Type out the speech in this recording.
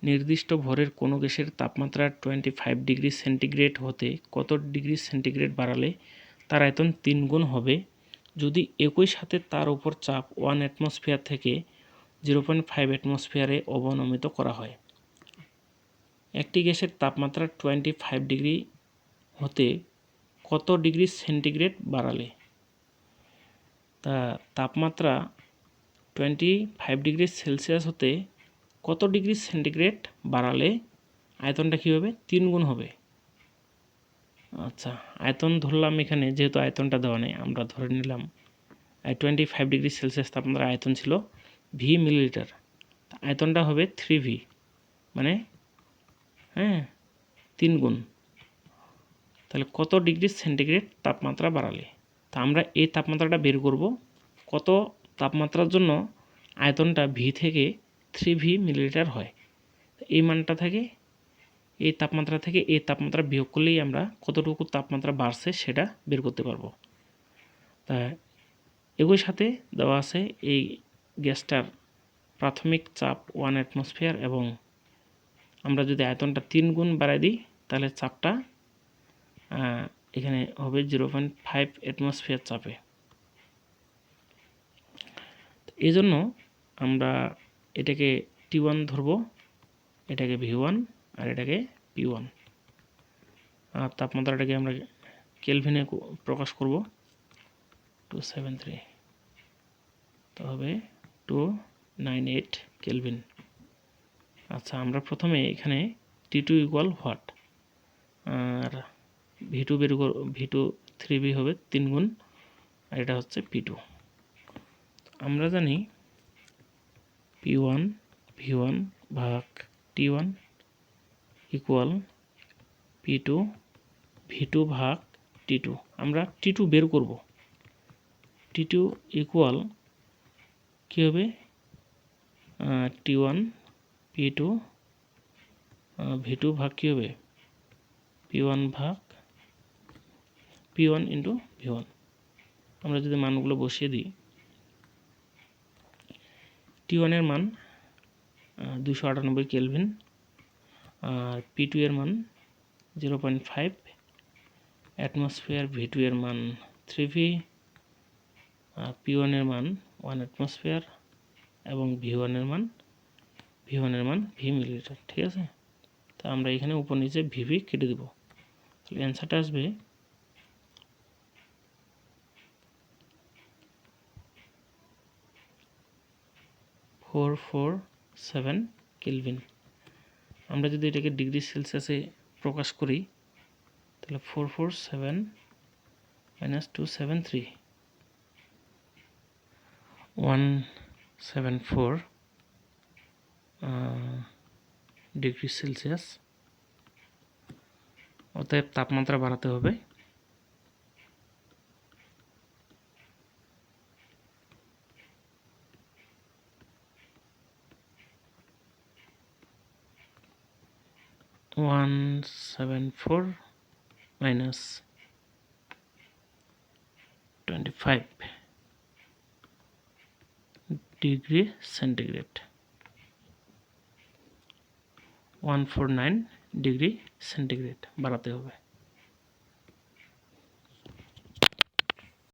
নির্দিষ্ট ভরের কোনো গ্যাসের তাপমাত্রা 25 ডিগ্রি সেন্টিগ্রেড হতে কত ডিগ্রি সেন্টিগ্রেড বাড়ালে তার আয়তন 3 গুণ হবে যদি একই সাথে তার উপর চাপ 1 অ্যাটমসফিয়ার থেকে 0.5 অ্যাটমসফিয়ারে অবনমিত করা হয়। একটি গ্যাসের তাপমাত্রা 25 ডিগ্রি হতে কত ডিগ্রি সেন্টিগ্রেড বাড়ালে তা তাপমাত্রা 25 ডিগ্রি সেলসিয়াস হতে কত ডিগ্রি সেন্টিগ্রেড বাড়ালে আয়তনটা কী হবে 3 গুণ হবে। আচ্ছা, আয়তন ধরলাম এখানে, যেহেতু আয়তনটা দেওয়া নেই আমরা ধরে নিলাম 25 ডিগ্রি সেলসিয়াস তাপমাত্রা আয়তন ছিল ভি মিলিলিটার, আয়তনটা হবে 3V, মানে 3 গুণ। তাহলে কত ডিগ্রি সেন্টিগ্রেড তাপমাত্রা বাড়ালে, তা আমরা এই তাপমাত্রাটা বের করব কত তাপমাত্রার জন্য আয়তনটা ভি থেকে 3V মিলিলিটার হয়। এই মানটা থেকে এই তাপমাত্রা থেকে এই তাপমাত্রা বিয়োগ করলেই আমরা কতটুকু তাপমাত্রা বাড়ছে সেটা বের করতে পারবো। তা একই সাথে দেওয়া আছে এই গ্যাসটার প্রাথমিক চাপ 1 অ্যাটমসফিয়ার এবং আমরা যদি আয়তনটা 3 গুণ বাড়াই দিই তাহলে চাপটা এখানে হবে 0.5 অ্যাটমসফিয়ার চাপে। এই জন্য আমরা এটাকে T1 ধরব, এটাকে V1 আর এটাকে P1, আর তাপমাত্রাটাকে আমরা কেলভিনে প্রকাশ করব 273, তো হবে 298 কেলভিন। আচ্ছা, আমরা প্রথমে এখানে T2 equal what are V2 বের করব, V2 3V হবে 3 গুণ, আর এটা হচ্ছে P2। আমরা জানি P1 V1 ভাগ T1 ইকুয়াল P2 V2 ভাগ T2। আমরা T2 বের করব, T2 ইকুয়াল কী হবে T1 P2 V2 ভাগ কী হবে P1 ভাগ P1 ইন্টু V1। আমরা যদি মানগুলো বসিয়ে দিই, T1 এর মান 298 কেলভিন, আর P2 এর মান 0.5 অ্যাটমসফিয়ার, V2 এর মান 3V, আর P1 এর মান 1 অ্যাটমসফিয়ার এবং V1 এর মান V মিলিলিটার। ঠিক আছে, তা আমরা এখানে উপর নিচে VV কেটে দেব, তাহলে অ্যান্সারটা আসবে 447 কেলভিন। আমরা যদি এটাকে ডিগ্রি সেলসিয়াসে প্রকাশ করি তাহলে 447 মাইনাস 273 174 ডিগ্রি সেলসিয়াস। অতএব তাপমাত্রা বাড়াতে হবে 174 minus 25 degree centigrade, 149 degree centigrade বাড়াতে হবে।